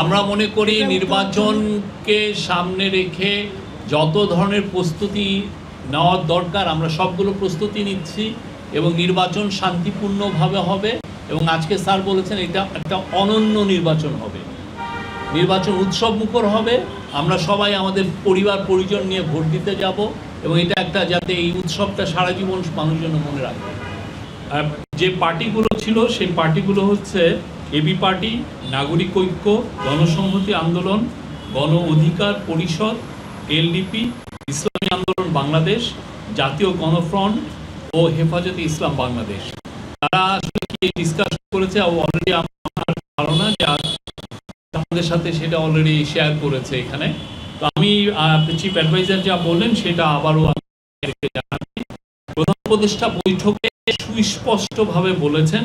আমরা মনে করি নির্বাচনকে সামনে রেখে যত ধরনের প্রস্তুতি নেওয়ার দরকার আমরা সবগুলো প্রস্তুতি নিচ্ছি এবং নির্বাচন শান্তিপূর্ণভাবে হবে। এবং আজকে স্যার বলেছেন এটা একটা অনন্য নির্বাচন হবে, নির্বাচন উৎসব মুখর হবে। আমরা সবাই আমাদের পরিবার পরিজন নিয়ে ভোট দিতে যাব এবং এটা একটা যাতে এই উৎসবটা সারা জীবন মানুষজন মনে রাখবে। যে পার্টিগুলো ছিল সেই পার্টিগুলো হচ্ছে এবি পার্টি, নাগরিক ঐক্য, গণসংহতি আন্দোলন, গণ অধিকার পরিষদ, এলডিপি, ইসলামী আন্দোলন বাংলাদেশ, জাতীয় গণফ্রন্ট ও হেফাজতে ইসলাম বাংলাদেশ। তারা আসলে কি ডিসকাস করেছে অলরেডি আমার ধারণা যে আমাদের সাথে সেটা অলরেডি শেয়ার করেছে এখানে। তো আমি চিফ অ্যাডভাইজার যা বললেন সেটা আবারও জানাচ্ছি। প্রধান উপদেষ্টা বৈঠকে সুস্পষ্টভাবে বলেছেন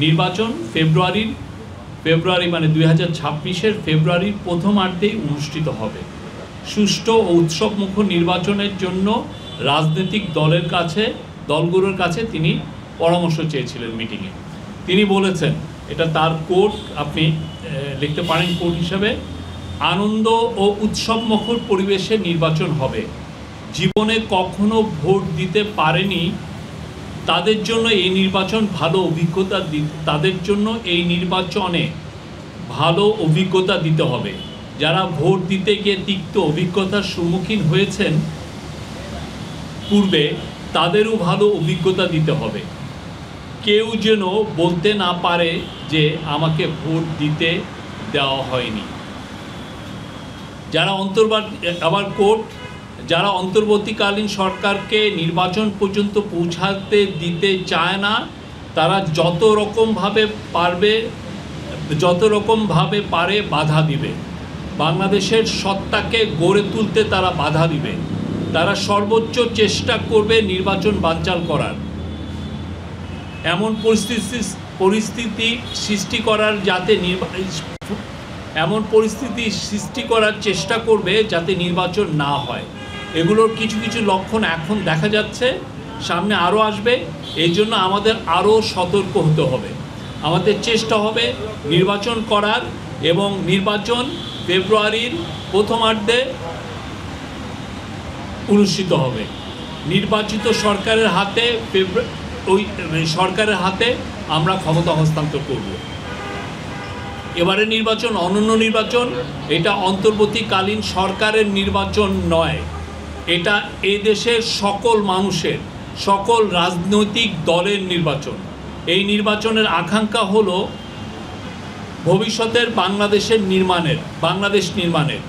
নির্বাচন ফেব্রুয়ারি মানে 2026-এর ফেব্রুয়ারির প্রথমার্ধেই অনুষ্ঠিত হবে। সুষ্ঠু ও উৎসবমুখর নির্বাচনের জন্য রাজনৈতিক দলগুলোর কাছে তিনি পরামর্শ চেয়েছিলেন মিটিংয়ে। তিনি বলেছেন, এটা তার কোট, আপনি লিখতে পারেন কোট হিসাবে, আনন্দ ও উৎসবমুখর পরিবেশে নির্বাচন হবে। জীবনে কখনো ভোট দিতে পারেনি তাদের জন্য এই নির্বাচন ভালো অভিজ্ঞতা তাদের জন্য এই নির্বাচনে ভালো অভিজ্ঞতা দিতে হবে। যারা ভোট দিতে গিয়ে তিক্ত অভিজ্ঞতার সম্মুখীন হয়েছেন পূর্বে তাদেরও ভালো অভিজ্ঞতা দিতে হবে। কেউ যেন বলতে না পারে যে আমাকে ভোট দিতে দেওয়া হয়নি। যারা অন্তর্বর্তীকালীন সরকারকে নির্বাচন পর্যন্ত পৌঁছাতে দিতে চায় না তারা যত রকমভাবে পারে বাধা দিবে। বাংলাদেশের সত্তাকে গড়ে তুলতে তারা বাধা দিবে। তারা সর্বোচ্চ চেষ্টা করবে নির্বাচন বানচাল করার। এমন পরিস্থিতি সৃষ্টি করার চেষ্টা করবে যাতে নির্বাচন না হয়। এগুলোর কিছু কিছু লক্ষণ এখন দেখা যাচ্ছে, সামনে আরও আসবে। এই জন্য আমাদের আরও সতর্ক হতে হবে। আমাদের চেষ্টা হবে নির্বাচন করার এবং নির্বাচন ফেব্রুয়ারির প্রথমার্ধে অনুষ্ঠিত হবে। নির্বাচিত সরকারের হাতে আমরা ক্ষমতা হস্তান্তর করব। এবারে নির্বাচন অনন্য নির্বাচন, এটা অন্তর্বর্তীকালীন সরকারের নির্বাচন নয়, এটা এই দেশের সকল মানুষের, সকল রাজনৈতিক দলের নির্বাচন। এই নির্বাচনের আকাঙ্ক্ষা হলো ভবিষ্যতের বাংলাদেশ নির্মাণের।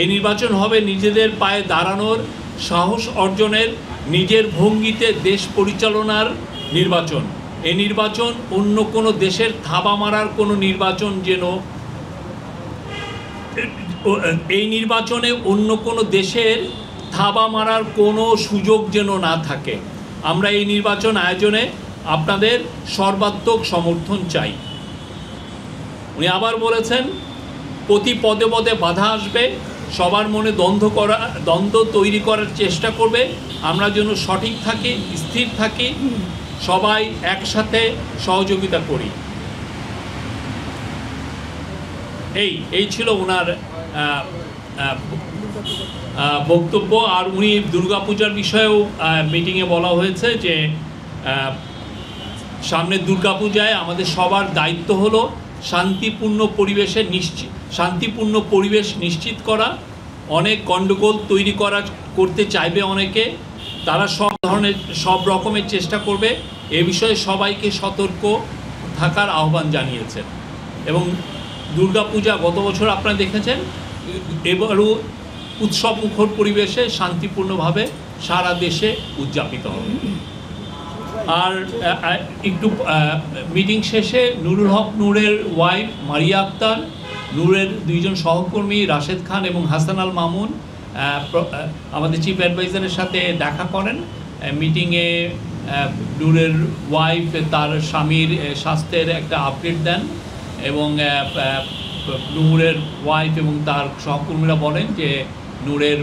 এই নির্বাচন হবে নিজেদের পায়ে দাঁড়ানোর সাহস অর্জনের, নিজের ভঙ্গিতে দেশ পরিচালনার নির্বাচন। এই নির্বাচন অন্য কোনো দেশের থাবা মারার কোনো নির্বাচন এই নির্বাচনে অন্য কোনো দেশের থাবা মারার কোনো সুযোগ যেন না থাকে। আমরা এই নির্বাচন আয়োজনে আপনাদের সর্বাত্মক সমর্থন চাই। উনি আবার বলেছেন, প্রতি পদে পদে বাধা আসবে, সবার মনে দ্বন্দ্ব তৈরি করার চেষ্টা করবে। আমরা যেন সঠিক থাকি, স্থির থাকি, সবাই একসাথে সহযোগিতা করি। এই ছিল ওনার বক্তব্য। আর উনি দুর্গাপূজার বিষয়েও মিটিংয়ে বলা হয়েছে যে সামনের দুর্গাপূজায় আমাদের সবার দায়িত্ব হলো শান্তিপূর্ণ পরিবেশ নিশ্চিত করা। অনেক গণ্ডগোল করতে চাইবে অনেকে, তারা সব রকমের চেষ্টা করবে। এ বিষয়ে সবাইকে সতর্ক থাকার আহ্বান জানিয়েছেন। এবং দুর্গাপূজা গত বছর আপনারা দেখেছেন, এবারও উৎসব মুখর পরিবেশে শান্তিপূর্ণভাবে সারা দেশে উদযাপিত হবে। আর একটু মিটিং শেষে নুরুল হক নূরের ওয়াইফ মারিয়া আক্তার, নূরের দুইজন সহকর্মী রাশেদ খান এবং হাসান আল মামুন আমাদের চিফ অ্যাডভাইজারের সাথে দেখা করেন। মিটিংয়ে নূরের ওয়াইফ তার স্বামীর স্বাস্থ্যের একটা আপডেট দেন এবং নূরের ওয়াইফ এবং তার সহকর্মীরা বলেন যে নূরের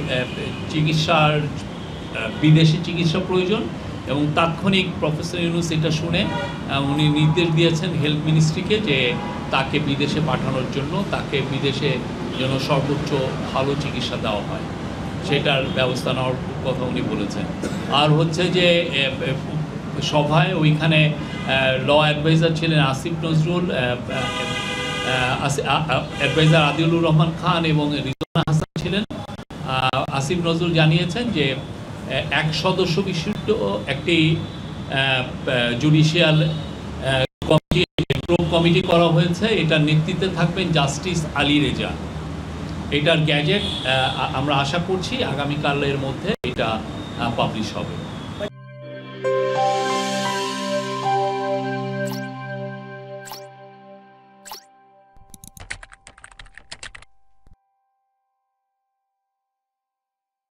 বিদেশি চিকিৎসা প্রয়োজন এবং তাৎক্ষণিক প্রফেসর ইউনূস এটা শুনে উনি নির্দেশ দিয়েছেন হেলথ মিনিস্ট্রিকে যে তাকে বিদেশে পাঠানোর জন্য, তাকে বিদেশে যেন সর্বোচ্চ ভালো চিকিৎসা দেওয়া হয় সেটার ব্যবস্থা নেওয়ার কথা উনি বলেছেন। আর হচ্ছে যে সভায় ওইখানে ল অ্যাডভাইজার ছিলেন আসিফ নজরুল, অ্যাডভাইজার আদিলুর রহমান খান এবং রিজওয়ানা হাসান ছিলেন। আসিফ নজরুল জানিয়েছেন যে এক সদস্য বিশিষ্ট একটি জুডিশিয়াল কমিটি করা হয়েছে, এটার নেতৃত্বে থাকবেন জাস্টিস আলী রেজা। এটার গ্যাজেট আমরা আশা করছি আগামীকালের মধ্যে এটা পাবলিশ হবে।